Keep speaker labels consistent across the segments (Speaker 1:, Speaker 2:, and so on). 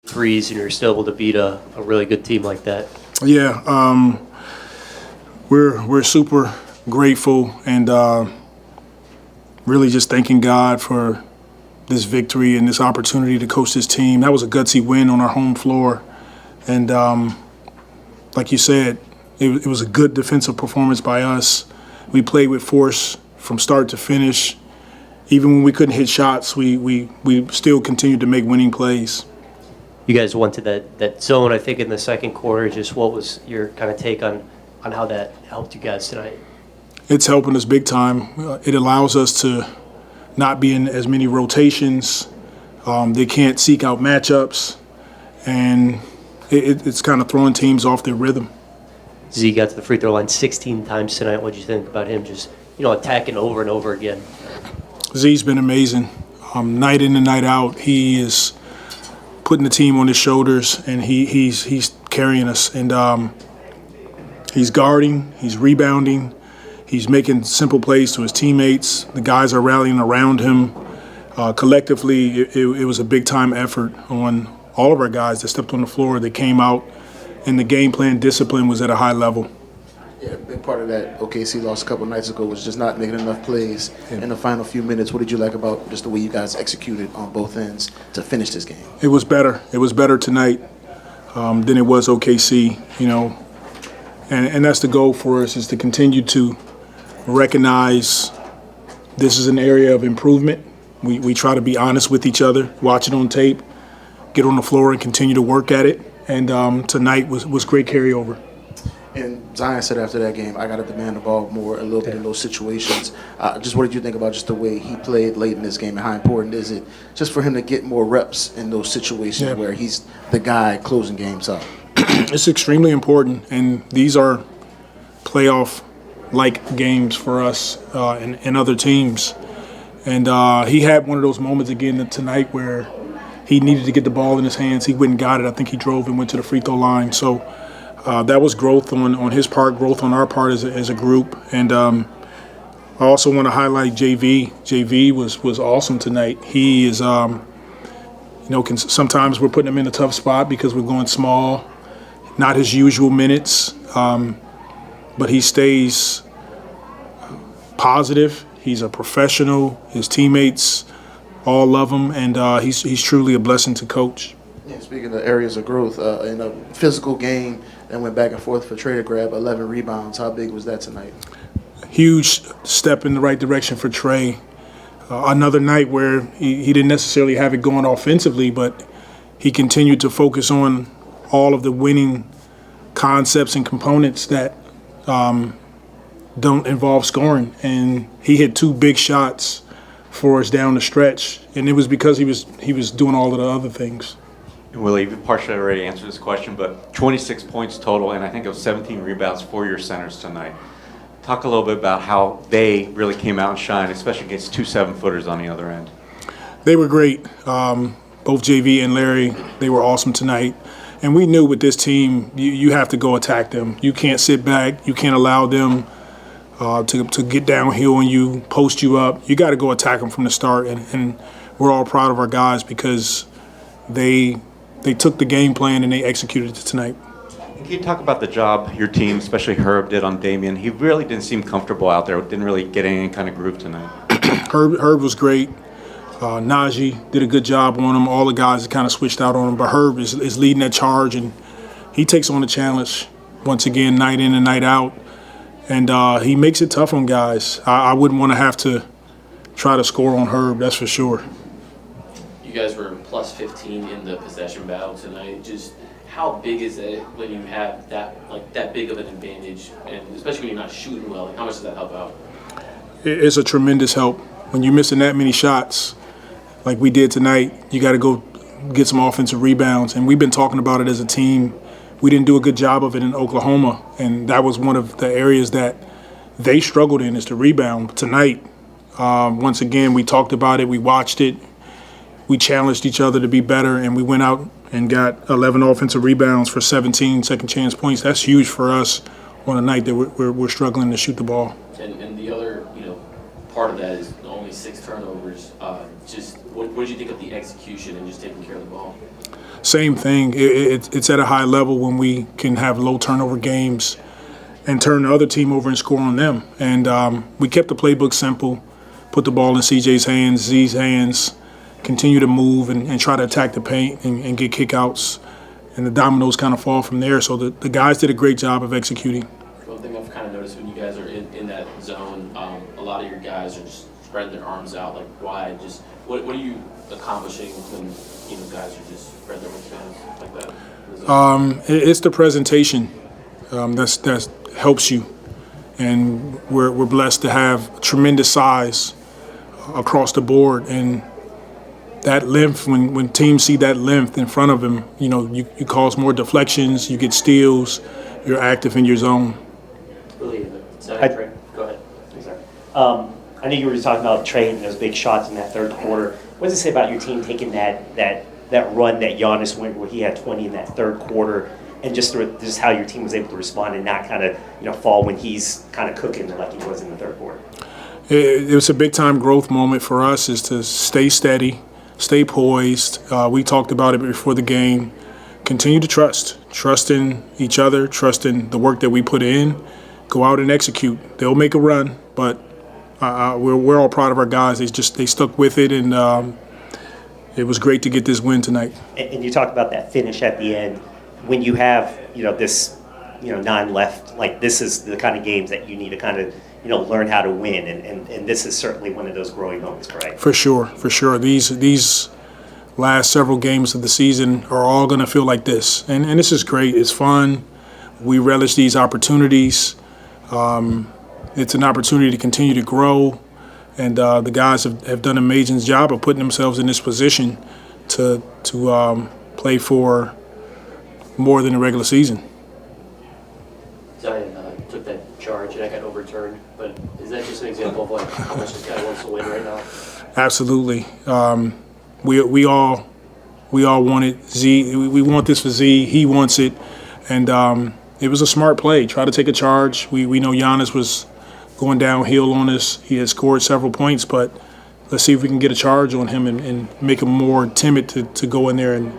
Speaker 1: threes, and you're still able to beat a really good team like that.
Speaker 2: Yeah, we're super grateful and really just thanking God for this victory and this opportunity to coach this team. That was a gutsy win on our home floor, and like you said, it was a good defensive performance by us. We played with force from start to finish. Even when we couldn't hit shots, we still continued to make winning plays.
Speaker 1: You guys went to that zone, I think, in the second quarter. Just what was your kind of take on how that helped you guys tonight?
Speaker 2: It's helping us big time. It allows us to not be in as many rotations. They can't seek out matchups, and it's kind of throwing teams off their rhythm.
Speaker 1: Z got to the free throw line 16 times tonight. What did you think about him just attacking over and over again?
Speaker 2: Z's been amazing. Night in and night out, he is putting the team on his shoulders, and he's carrying us. And he's guarding, he's rebounding, he's making simple plays to his teammates. The guys are rallying around him. Collectively, it was a big-time effort on all of our guys that stepped on the floor. They came out, and the game plan discipline was at a high level.
Speaker 3: Yeah, a big part of that OKC loss a couple of nights ago was just not making enough plays in the final few minutes. What did you like about just the way you guys executed on both ends to finish this game?
Speaker 2: It was better. It was better tonight than it was OKC, and that's the goal for us, is to continue to recognize this is an area of improvement. We try to be honest with each other, watch it on tape, get on the floor and continue to work at it. And tonight was great carryover.
Speaker 3: And Zion said after that game, I got to demand the ball more a little bit in those situations. Just what did you think about just the way he played late in this game, and how important is it just for him to get more reps in those situations where he's the guy closing games out?
Speaker 2: It's extremely important, and these are playoff-like games for us and other teams. And he had one of those moments again tonight where he needed to get the ball in his hands. He went and got it. I think he drove and went to the free throw line. So that was growth on his part, growth on our part as a group. And I also want to highlight JV. JV was awesome tonight. He is, sometimes we're putting him in a tough spot because we're going small, not his usual minutes, but he stays positive. He's a professional. His teammates all love him, and he's truly a blessing to coach.
Speaker 3: Yeah, speaking of areas of growth, in a physical game that went back and forth for Trey to grab 11 rebounds, how big was that tonight?
Speaker 2: Huge step in the right direction for Trey. Another night where he didn't necessarily have it going offensively, but he continued to focus on all of the winning concepts and components that don't involve scoring. And he hit 2 big shots for us down the stretch, and it was because he was doing all of the other things.
Speaker 4: And Willie, you've partially already answered this question, but 26 points total, and I think it was 17 rebounds for your centers tonight. Talk a little bit about how they really came out and shined, especially against 2 7-footers on the other end.
Speaker 2: They were great. Both JV and Larry, they were awesome tonight. And we knew with this team, you have to go attack them. You can't sit back. You can't allow them to get downhill on you, post you up. You got to go attack them from the start. And we're all proud of our guys because they took the game plan and they executed it tonight.
Speaker 4: Can you talk about the job your team, especially Herb, did on Damian? He really didn't seem comfortable out there. Didn't really get any kind of groove tonight.
Speaker 2: Herb was great. Naji did a good job on him. All the guys kind of switched out on him. But Herb is leading that charge, and he takes on the challenge once again, night in and night out. And he makes it tough on guys. I wouldn't want to have to try to score on Herb, that's for sure.
Speaker 5: You guys were plus 15 in the possession battle tonight. Just how big is it when you have that big of an advantage, and especially when you're not shooting well? Like, how much does that help out?
Speaker 2: It's a tremendous help. When you're missing that many shots, like we did tonight, you got to go get some offensive rebounds. And we've been talking about it as a team. We didn't do a good job of it in Oklahoma, and that was one of the areas that they struggled in, is to rebound. Tonight, once again, we talked about it, we watched it, we challenged each other to be better, and we went out and got 11 offensive rebounds for 17 second-chance points. That's huge for us on a night that we're struggling to shoot the ball.
Speaker 5: And the other, part of that is only 6 turnovers. Just what did you think of the execution and just taking care of the ball?
Speaker 2: same thing. It's at a high level when we can have low turnover games and turn the other team over and score on them. And we kept the playbook simple, put the ball in CJ's hands, Z's hands, continue to move and try to attack the paint and get kickouts. And the dominoes kind of fall from there. So the guys did a great job of executing.
Speaker 5: One thing I've kind of noticed when you guys are in that zone, a lot of your guys are just spreading their arms out like wide. Just what are you accomplishing when guys are just spreading their hands like that?
Speaker 2: It's the presentation that helps you, and we're blessed to have tremendous size across the board, and that length, when teams see that length in front of them, you cause more deflections, you get steals, you're active in your zone.
Speaker 1: Willie, go ahead. I know you were just talking about Trey and those big shots in that third quarter. What does it say about your team taking that run that Jonas went where he had 20 in that third quarter, and just how your team was able to respond and not kind of fall when he's kind of cooking like he was in the third quarter?
Speaker 2: It was a big time growth moment for us, is to stay steady, stay poised. We talked about it before the game. Continue to trust in each other, trust in the work that we put in. Go out and execute. They'll make a run, but we're all proud of our guys. They stuck with it, and it was great to get this win tonight.
Speaker 1: And you talked about that finish at the end. When you have this 9 left, like this is the kind of games that you need to kind of learn how to win, and this is certainly one of those growing moments, correct? For sure. These last several games of the season are all going to feel like this, and this is great. It's fun. We relish these opportunities. It's an opportunity to continue to grow, and the guys have done an amazing job of putting themselves in this position to play for more than the regular season. Zion took that charge and that got overturned, but is that just an example of like how much this guy wants to win right now?
Speaker 2: Absolutely. We all want it. Z, we want this for Z. He wants it, and it was a smart play. Try to take a charge. We know Jonas was going downhill on us. He had scored several points, but let's see if we can get a charge on him and make him more timid to go in there and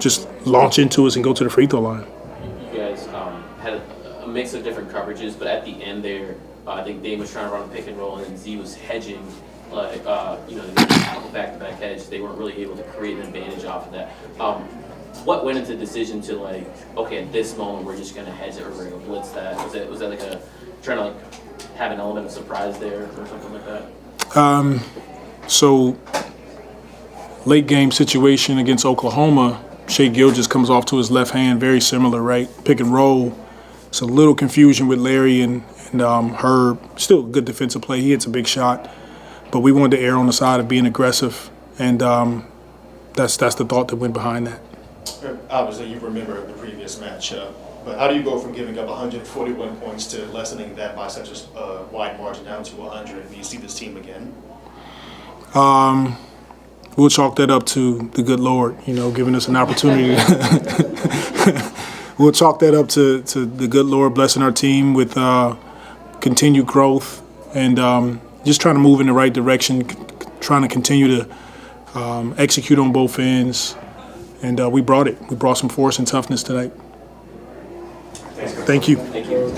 Speaker 2: just launch into us and go to the free throw line.
Speaker 5: You guys had a mix of different coverages, but at the end there, I think Dame was trying to run a pick and roll, and then Z was hedging, like back-to-back hedge. They weren't really able to create an advantage off of that. What went into the decision to okay, at this moment we're just gonna hedge it or we're gonna blitz that? Was that like trying to have an element of surprise there or something like that?
Speaker 2: So late game situation against Oklahoma, Shai Gilgeous comes off to his left hand, very similar, right? Pick and roll. It's a little confusion with Larry and Herb. Still a good defensive play. He hits a big shot, but we wanted to err on the side of being aggressive, and that's the thought that went behind that.
Speaker 6: Obviously, you remember the previous matchup, but how do you go from giving up 141 points to lessening that by such a wide margin down to 100? Do you see this team again?
Speaker 2: We'll chalk that up to the good Lord, giving us an opportunity. We'll chalk that up to the good Lord blessing our team with continued growth and just trying to move in the right direction, trying to continue to execute on both ends. And we brought it. We brought some force and toughness tonight. Thank you.
Speaker 5: Thank you.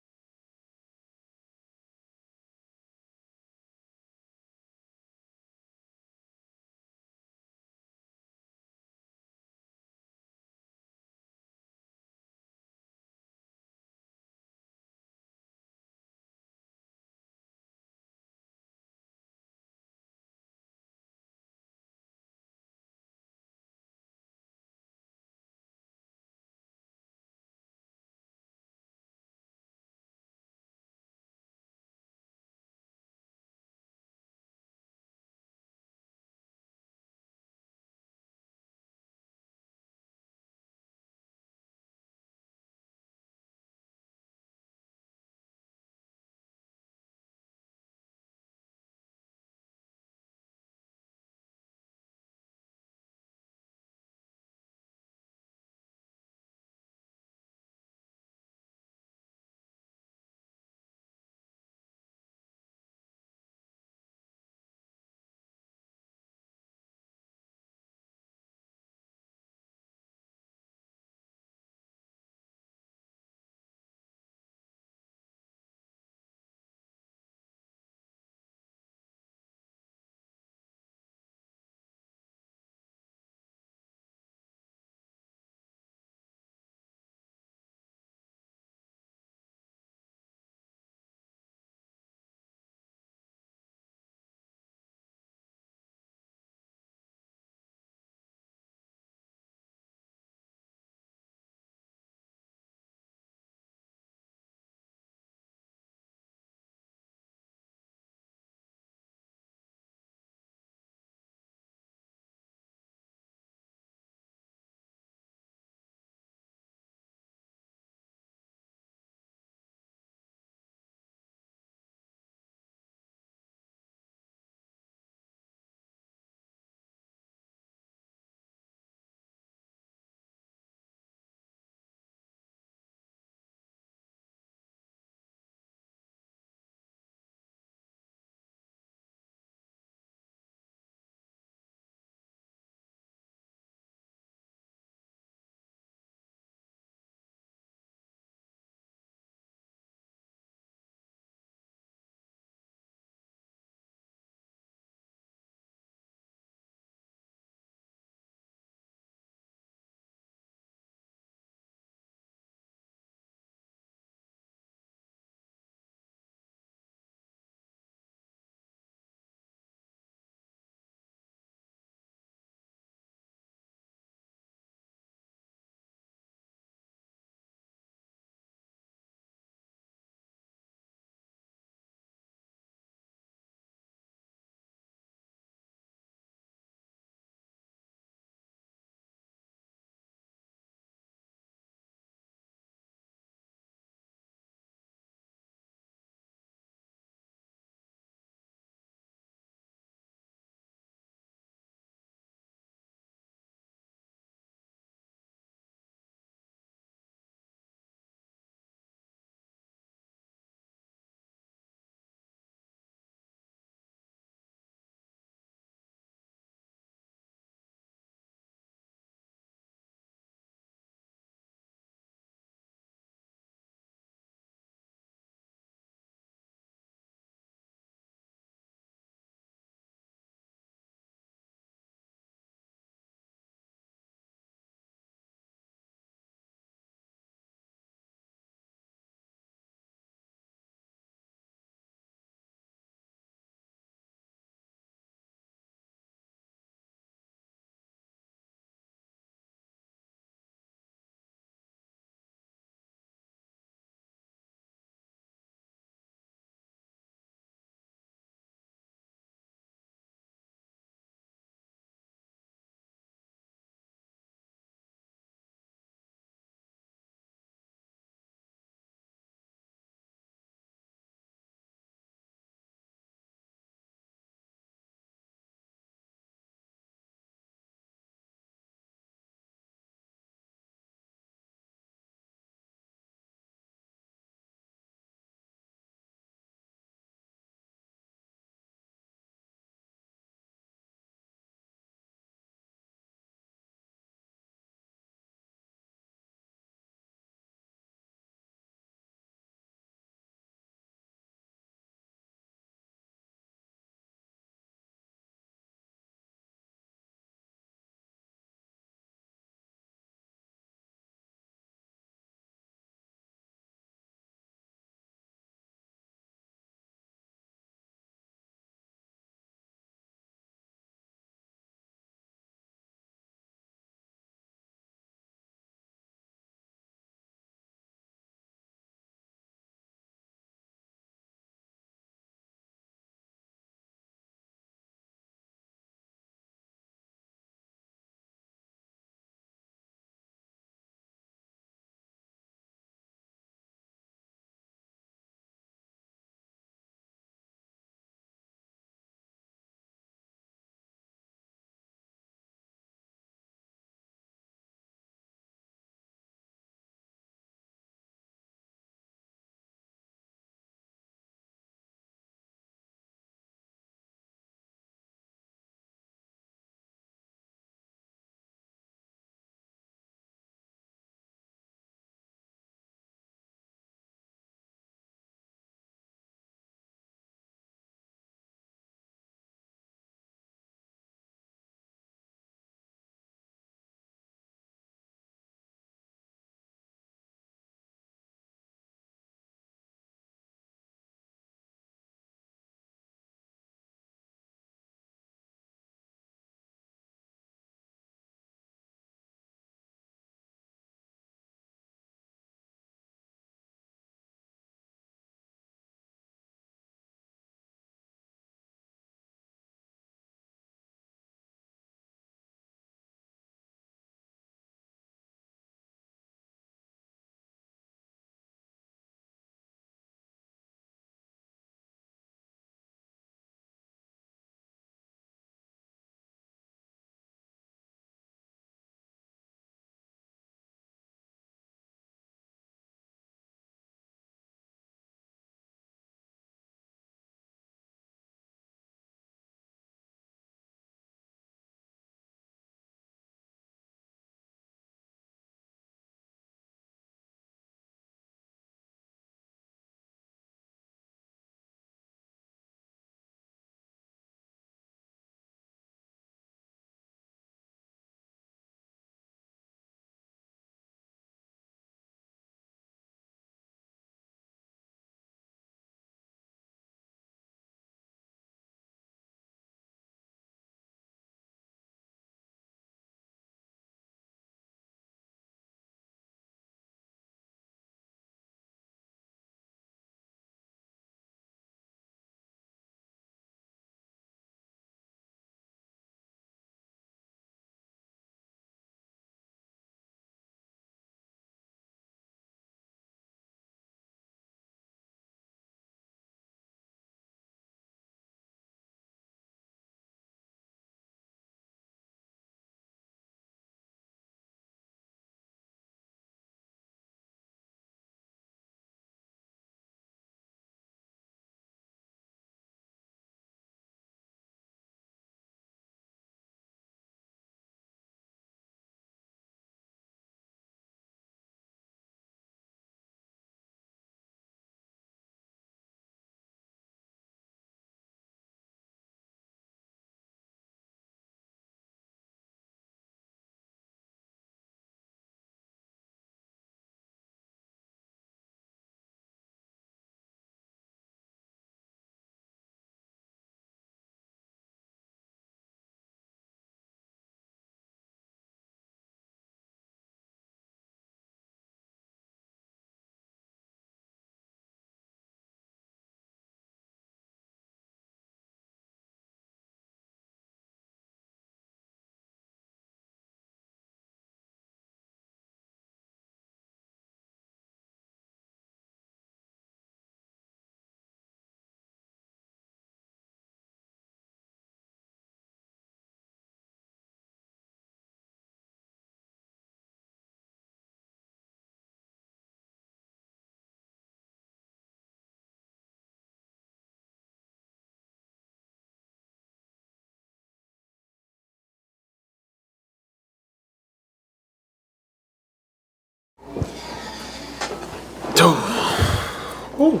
Speaker 2: Ooh.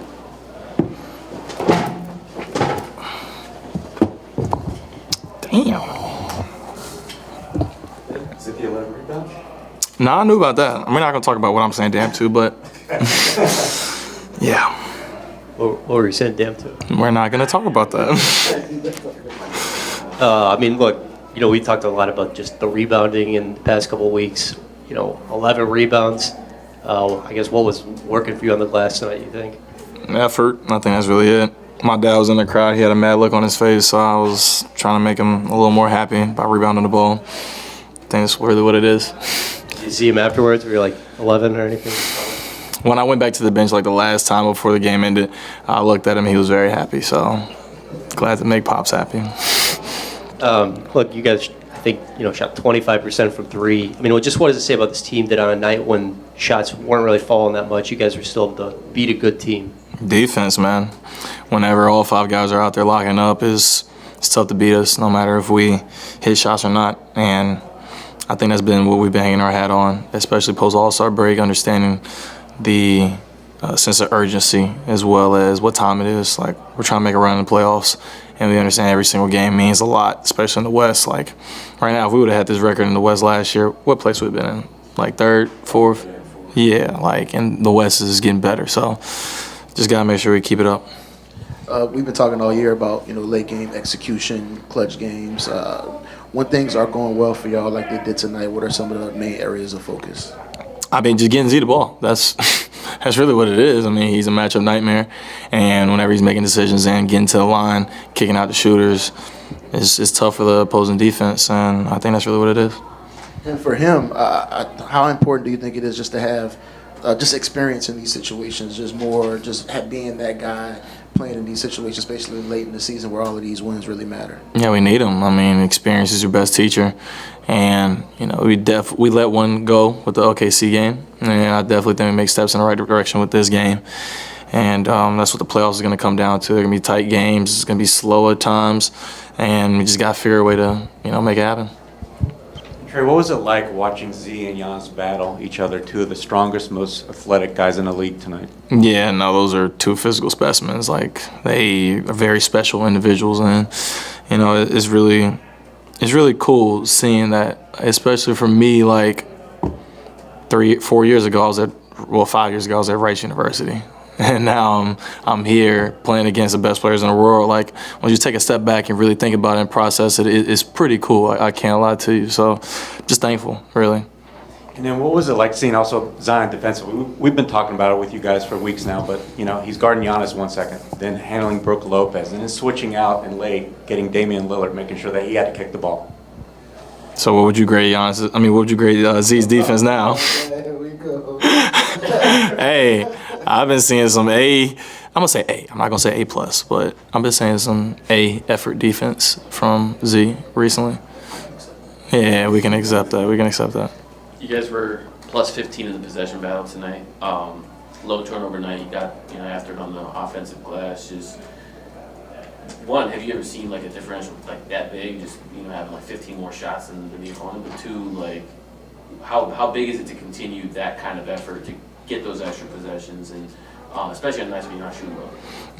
Speaker 2: Damn.
Speaker 4: Is it the 11 rebounds?
Speaker 7: Nah, I knew about that. We're not gonna talk about what I'm saying damn to, but yeah,
Speaker 1: What were you saying, damn to?
Speaker 7: we're not gonna talk about that.
Speaker 1: I mean, look, we talked a lot about just the rebounding in the past couple of weeks. 11 rebounds. I guess what was working for you on the glass tonight, you think?
Speaker 7: Effort, I think that's really it. My dad was in the crowd. He had a mad look on his face, so I was trying to make him a little more happy by rebounding the ball. I think that's really what it is.
Speaker 1: Did you see him afterwards? Were you like 11 or anything?
Speaker 7: When I went back to the bench like the last time before the game ended, I looked at him. He was very happy, so glad to make Pops happy.
Speaker 1: Look, you guys, I think, shot 25% from three. I mean, just what does it say about this team that on a night when shots weren't really falling that much, you guys were still able to beat a good team?
Speaker 7: Defense, man. Whenever all 5 guys are out there locking up, it's tough to beat us, no matter if we hit shots or not. And I think that's been what we've been hanging our hat on, especially post All-Star break, understanding the sense of urgency as well as what time it is. Like, we're trying to make a run in the playoffs, and we understand every single game means a lot, especially in the West. Like, right now, if we would have had this record in the West last year, what place would we have been in? Like, 3rd, 4th? Yeah, and the West is getting better. So just got to make sure we keep it up.
Speaker 3: We've been talking all year about, late game execution, clutch games. When things are going well for y'all like they did tonight, what are some of the main areas of focus?
Speaker 7: I mean, just getting Z the ball. That's really what it is. I mean, he's a matchup nightmare, and whenever he's making decisions and getting to the line, kicking out the shooters, it's tough for the opposing defense, and I think that's really what it is.
Speaker 3: And for him, how important do you think it is just to have just experience in these situations, being that guy playing in these situations, especially late in the season where all of these wins really matter?
Speaker 7: Yeah, we need him. I mean, experience is your best teacher. And, we let one go with the OKC game. And I definitely think we make steps in the right direction with this game. And that's what the playoffs is going to come down to. They're going to be tight games. It's going to be slow at times. And we just got to figure a way to, make it happen.
Speaker 4: Trey, what was it like watching Z and Giannis battle each other, 2 of the strongest, most athletic guys in the league tonight?
Speaker 7: Yeah, no, those are 2 physical specimens. Like, they are very special individuals, and it's really cool seeing that, especially for me. Like 4 years ago, 5 years ago, I was at Rice University. And now I'm here playing against the best players in the world. Like, when you take a step back and really think about it and process it, it's pretty cool. I can't lie to you. So just thankful, really.
Speaker 4: And then what was it like seeing also Zion defensively? We've been talking about it with you guys for weeks now, but, he's guarding Giannis 1 second, then handling Brook Lopez, and then switching out and late, getting Damian Lillard, making sure that he had to kick the ball.
Speaker 7: So what would you grade Giannis? What would you grade Z's defense now?
Speaker 3: Here we go.
Speaker 7: Hey, I've been seeing some I'm gonna say A. I'm not gonna say A+, but I've been seeing some A effort defense from Z recently. Yeah, we can accept that.
Speaker 5: You guys were plus 15 in the possession battle tonight. Low turnover night. You got after it on the offensive glass. Just one, have you ever seen like a differential like that big? Just having like 15 more shots than the opponent. But 2, like how big is it to continue that kind of effort to get those extra possessions, and especially on nights when you're not shooting well?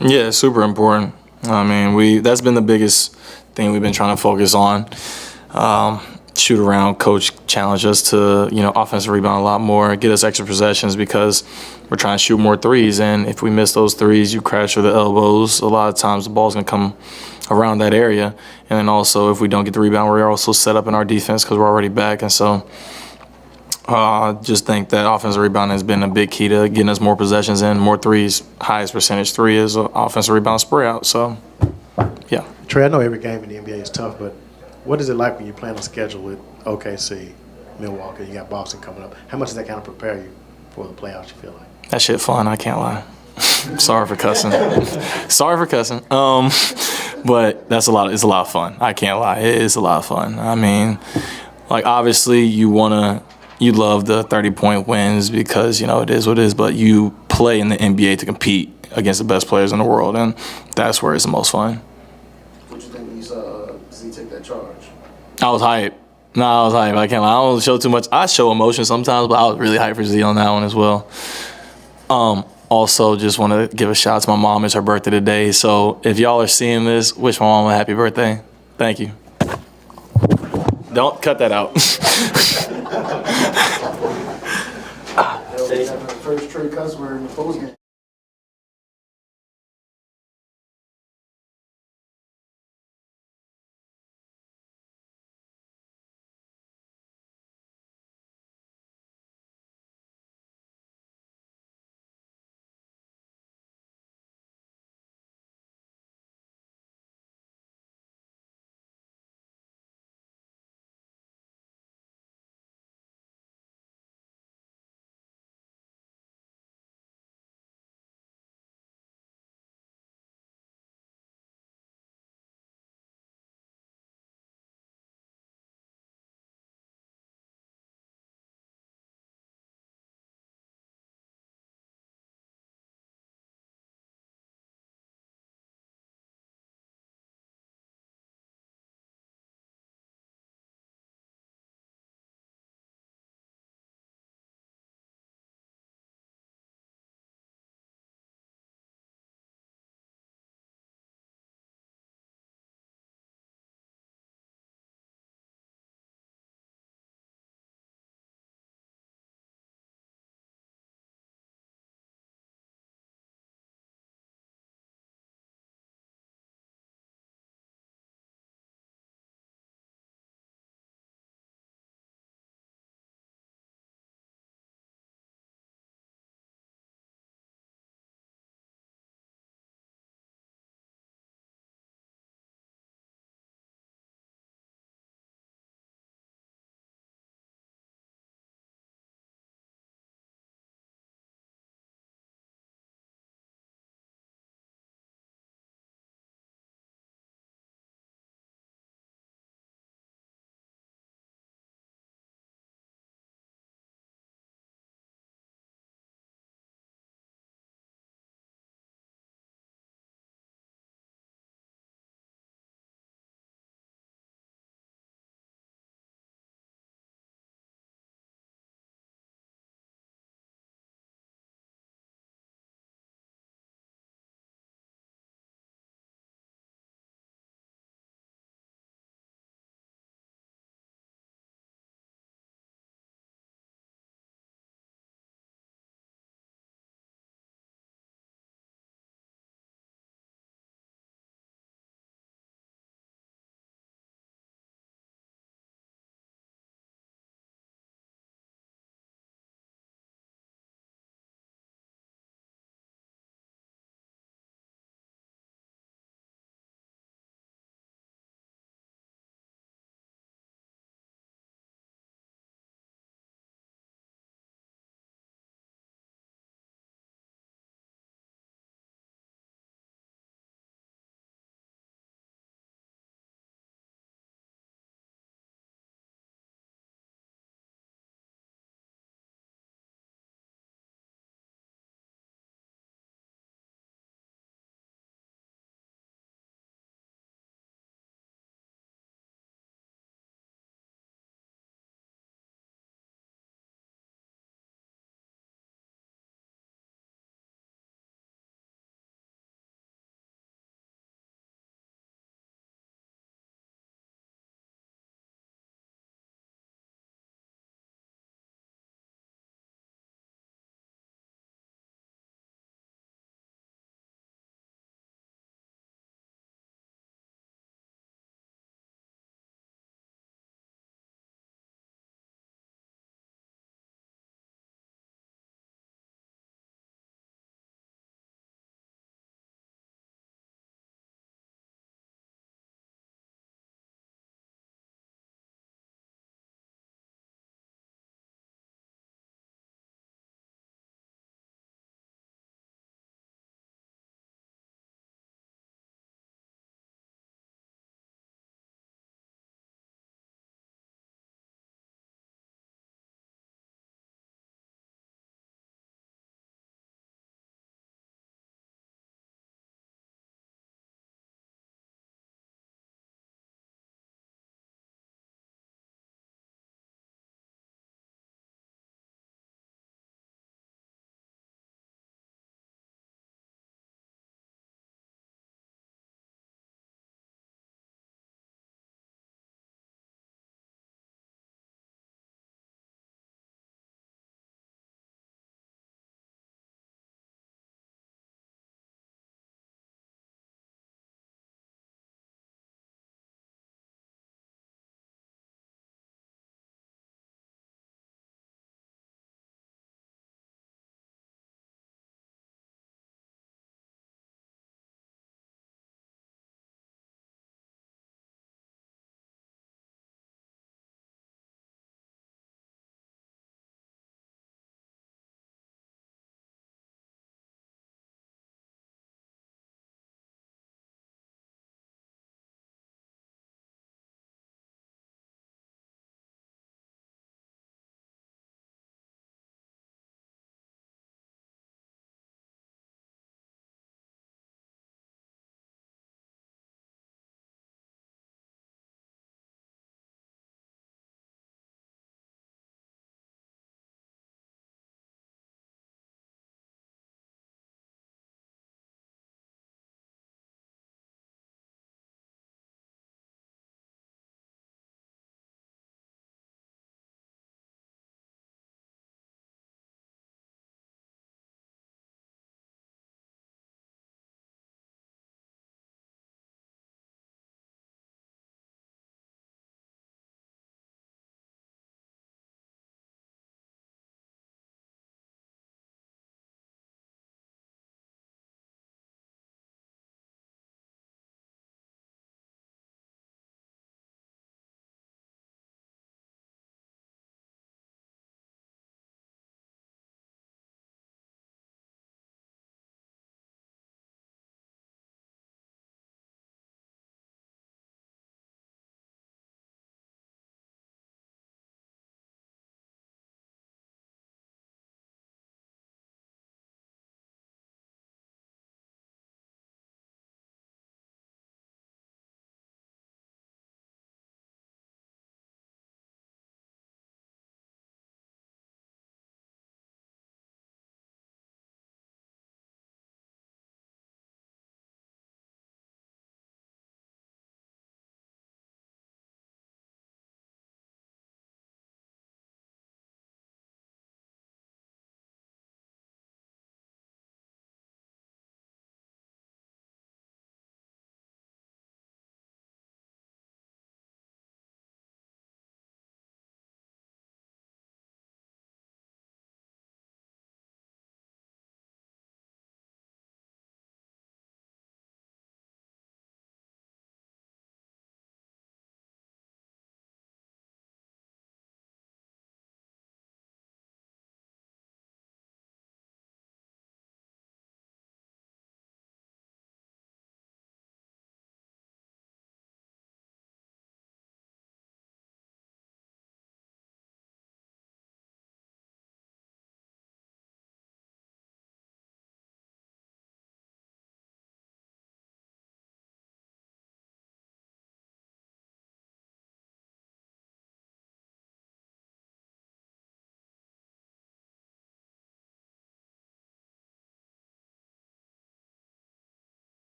Speaker 7: Yeah, it's super important. I mean, that's been the biggest thing we've been trying to focus on. Shoot around, coach challenge us to, offensive rebound a lot more, get us extra possessions because we're trying to shoot more threes. And if we miss those threes, you crash with the elbows. A lot of times the ball's going to come around that area. And then also if we don't get the rebound, we're also set up in our defense because we're already back. And so I just think that offensive rebound has been a big key to getting us more possessions in, more threes. Highest percentage 3 is offensive rebound spray out. So, yeah.
Speaker 8: Trey, I know every game in the NBA is tough, but what is it like when you play on a schedule with OKC, Milwaukee, you got Boston coming up? How much does that kind of prepare you for the playoffs, you feel like?
Speaker 7: That shit fun, I can't lie. Sorry for cussing. But it's a lot of fun. I can't lie. It is a lot of fun. I mean, like, obviously you love the 30-point wins because, it is what it is, but you play in the NBA to compete against the best players in the world, and that's where it's the most fun.
Speaker 3: What do you think when you saw Z take that charge?
Speaker 7: I was hyped. I can't lie. I don't show too much. I show emotion sometimes, but I was really hyped for Z on that one as well. Also, just want to give a shout out to my mom. It's her birthday today. So if y'all are seeing this, wish my mom a happy birthday. Thank you. Don't cut that out.
Speaker 3: First Trey customer in the postgame.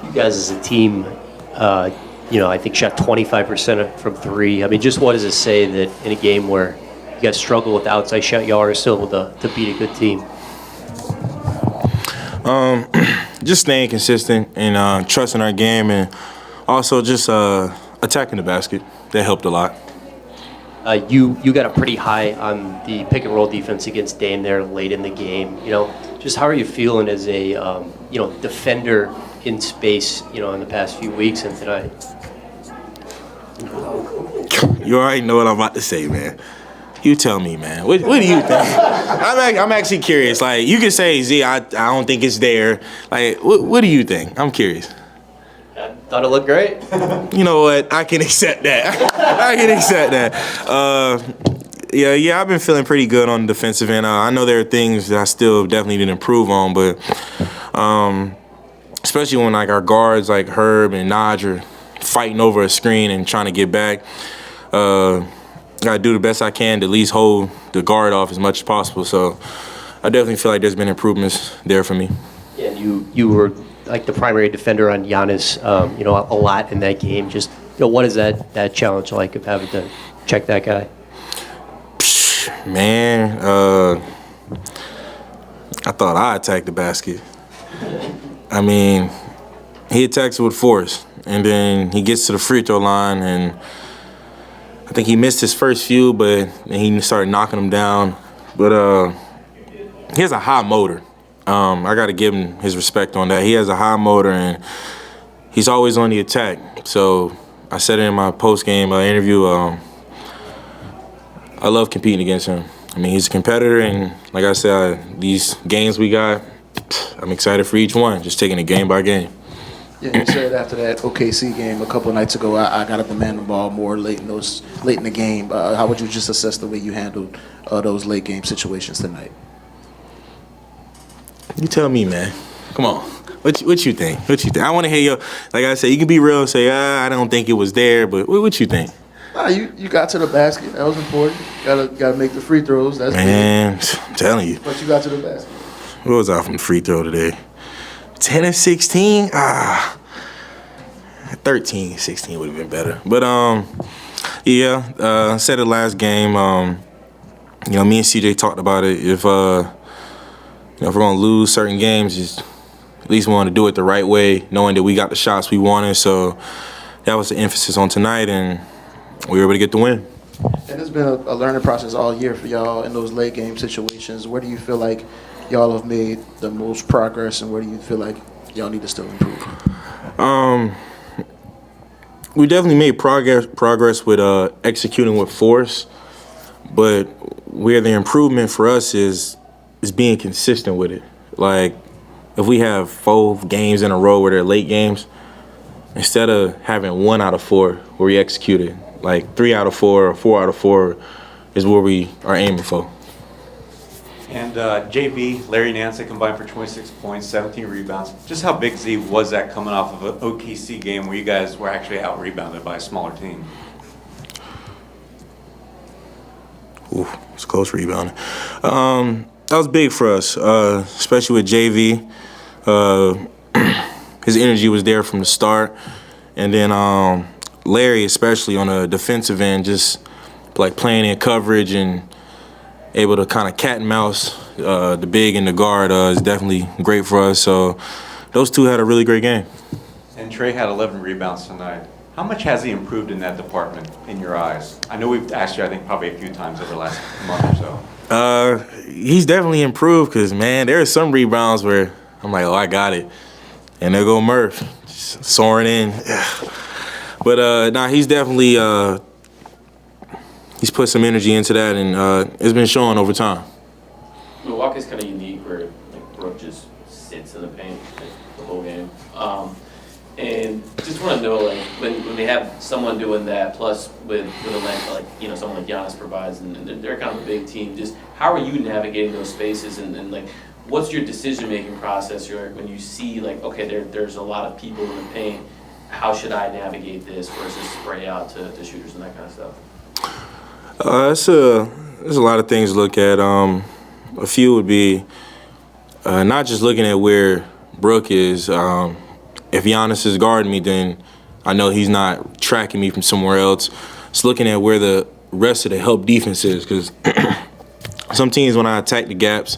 Speaker 9: You guys as a team, I think shot 25% from three. I mean, just what does it say that in a game where you guys struggle with outside shot, y'all are still able to beat a good team?
Speaker 10: Just staying consistent and trusting our game, and also just attacking the basket. That helped a lot.
Speaker 9: You got a pretty high on the pick and roll defense against Dame there late in the game. Just how are you feeling as a defender in space? In the past few weeks and tonight.
Speaker 10: You already know what I'm about to say, man. You tell me, man. What do you think? I'm actually curious. Like, you can say, Z, I don't think it's there. Like, what do you think? I'm curious.
Speaker 9: I thought it looked great.
Speaker 10: You know what? I can accept that. I can accept that. Yeah, I've been feeling pretty good on the defensive end. I know there are things that I still definitely need to improve on, but especially when like our guards like Herb and Naji are fighting over a screen and trying to get back. Gotta do the best I can to at least hold the guard off as much as possible. So I definitely feel like there's been improvements there for me.
Speaker 9: Yeah, you were like the primary defender on Jonas, a lot in that game. Just, what is that challenge like of having to check that guy?
Speaker 10: Man, I thought I attacked the basket. I mean, he attacks with force, and then he gets to the free throw line, and I think he missed his first few, but then he started knocking them down. But he has a high motor. I got to give him his respect on that. He has a high motor, and he's always on the attack. So I said it in my post-game interview, I love competing against him. I mean, he's a competitor, and like I said, these games we got, I'm excited for each one, just taking it game by game.
Speaker 3: Yeah, you said after that OKC game a couple of nights ago, I got to demand the ball more late in the game. How would you just assess the way you handled those late game situations tonight?
Speaker 10: You tell me, man. Come on. What you think? What you think? I want to hear your. Like I said, you can be real and say, I don't think it was there, but what you think?
Speaker 3: You got to the basket. That was important. Gotta make the free throws. That's
Speaker 10: man,
Speaker 3: big.
Speaker 10: I'm telling you.
Speaker 3: But you got to the basket.
Speaker 10: What was I from the free throw today? 10 and 16? 13, 16 would have been better. But I said it last game. Me and CJ talked about it. If we're gonna lose certain games, just at least we want to do it the right way, knowing that we got the shots we wanted. So that was the emphasis on tonight, and we were able to get the win.
Speaker 3: And it's been a learning process all year for y'all in those late game situations. Where do you feel like y'all have made the most progress, and where do you feel like y'all need to still improve?
Speaker 10: We definitely made progress with executing with force, but where the improvement for us is being consistent with it. Like, if we have 4 games in a row where they're late games, instead of having 1 out of 4 where we executed, like 3 out of 4 or 4 out of 4 is where we are aiming for.
Speaker 4: And JB, Larry Nance, they combined for 26 points, 17 rebounds. Just how big, Z, was that coming off of an OKC game where you guys were actually out-rebounded by a smaller team?
Speaker 10: Ooh, it's close rebounding. That was big for us, especially with JV. His energy was there from the start. And then Larry, especially on the defensive end, just like playing in coverage and able to kind of cat and mouse the big and the guard is definitely great for us. So those two had a really great game.
Speaker 4: And Trey had 11 rebounds tonight. How much has he improved in that department in your eyes? I know we've asked you, I think, probably a few times over the last month or so.
Speaker 10: He's definitely improved because, man, there are some rebounds where I'm like, I got it. And there go Murph, just soaring in. But, he's definitely he's put some energy into that, and it's been showing over time.
Speaker 5: Milwaukee's kind of unique where Brooke just sits in the paint the whole game. And just want to know, when they have someone doing that, plus with a length someone like Jonas provides, and they're kind of a big team. Just how are you navigating those spaces, and what's your decision-making process? When you see there's a lot of people in the paint, how should I navigate this versus spray out to shooters and that kind of stuff?
Speaker 10: There's a lot of things to look at. A few would be not just looking at where Brooke is. if Giannis is guarding me, then I know he's not tracking me from somewhere else. It's looking at where the rest of the help defense is, because some teams, when I attack the gaps,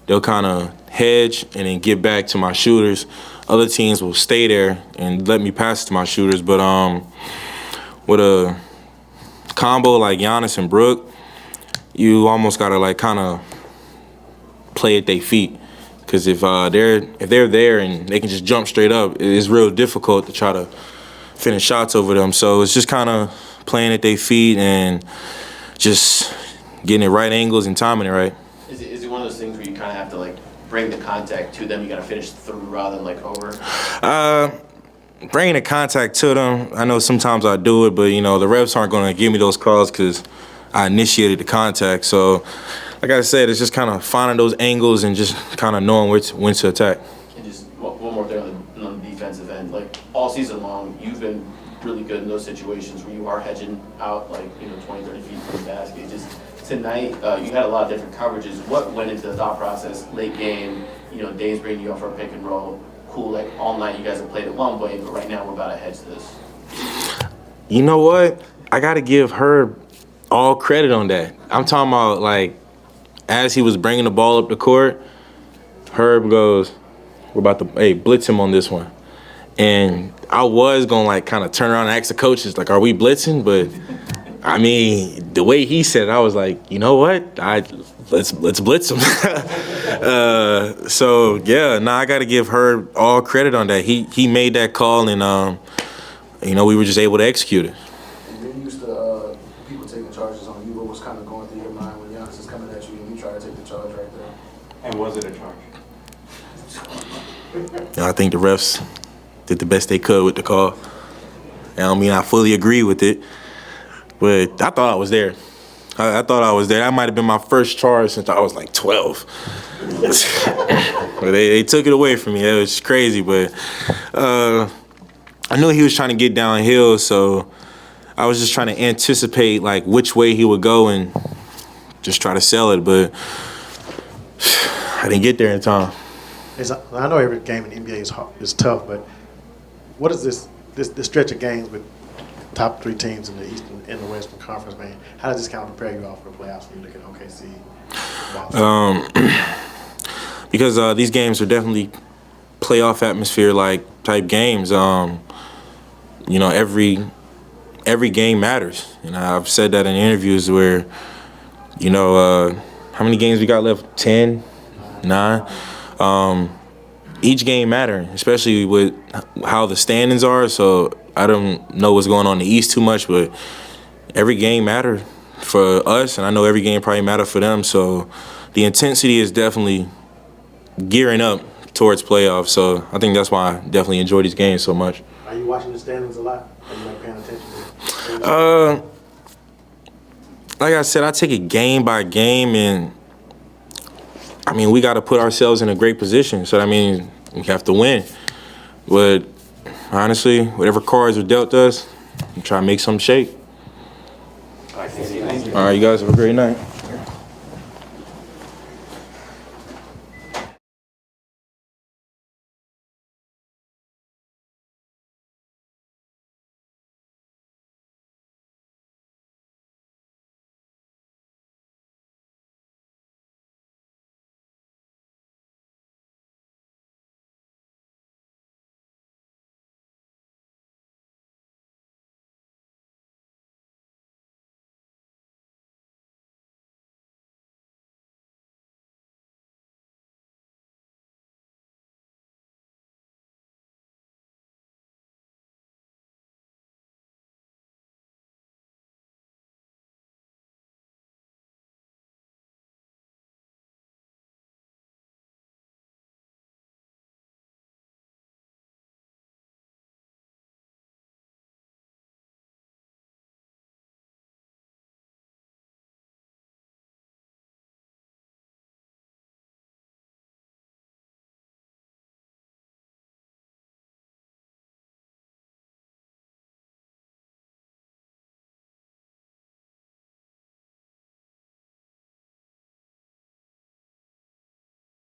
Speaker 10: they'll kind of hedge and then get back to my shooters. Other teams will stay there and let me pass it to my shooters. But with a combo like Giannis and Brook, you almost gotta like kind of play at their feet, because if they're there and they can just jump straight up, it's real difficult to try to finish shots over them. So it's just kind of playing at their feet and just getting it right angles and timing it right.
Speaker 5: Is it one of those things where you kind of have to like bring the contact to them? You got to finish through rather than like over.
Speaker 10: Bringing the contact to them, I know sometimes I do it, but the refs aren't going to give me those calls because I initiated the contact. So, like I said, it's just kind of finding those angles and just kind of knowing when to attack.
Speaker 5: And just one more thing on the defensive end. Like all season long, you've been really good in those situations where you are hedging out like 20, 30 feet from the basket. Just tonight, you had a lot of different coverages. What went into the thought process late game? Dave's bringing you up for a pick and roll. Cool, like all night you guys have played it one way, but right now we're about to hedge this.
Speaker 10: You know what? I got to give Herb all credit on that. I'm talking about, like, as he was bringing the ball up the court, Herb goes, we're about to, blitz him on this one. And I was going to, like, kind of turn around and ask the coaches, like, are we blitzing? But, I mean, the way he said it, I was like, you know what? Let's blitz him. So, yeah, I got to give Herb all credit on that. He made that call, and, we were just able to execute it.
Speaker 3: And you're used to people taking charges on you. What was kind of going through your mind when Giannis is coming at you and you try to take the charge right there?
Speaker 4: And was it a charge?
Speaker 10: I think the refs did the best they could with the call. I don't mean I fully agree with it, but I thought I was there. I thought I was there. That might have been my first charge since I was like 12. But they took it away from me. It was crazy, but I knew he was trying to get downhill, so I was just trying to anticipate like which way he would go and just try to sell it, but I didn't get there in time.
Speaker 8: I know every game in the NBA is tough, but what is this stretch of games with top three teams in the Eastern and the Western Conference, man? How does this kind of prepare you all for the playoffs when you look at OKC?
Speaker 10: Because these games are definitely playoff atmosphere like type games. Every game matters. I've said that in interviews where, how many games we got left? 10, 9. Each game matters, especially with how the standings are. So I don't know what's going on in the East too much, but every game matters for us, and I know every game probably matters for them. So the intensity is definitely gearing up towards playoffs. So I think that's why I definitely enjoy these games so much.
Speaker 8: Are you watching the standings a lot? Are you like paying attention to it?
Speaker 10: Like I said, I take it game by game, and I mean, we got to put ourselves in a great position. So, I mean, we have to win. But honestly, whatever cards are dealt us, we try to make something shake. All right, you guys have a great night.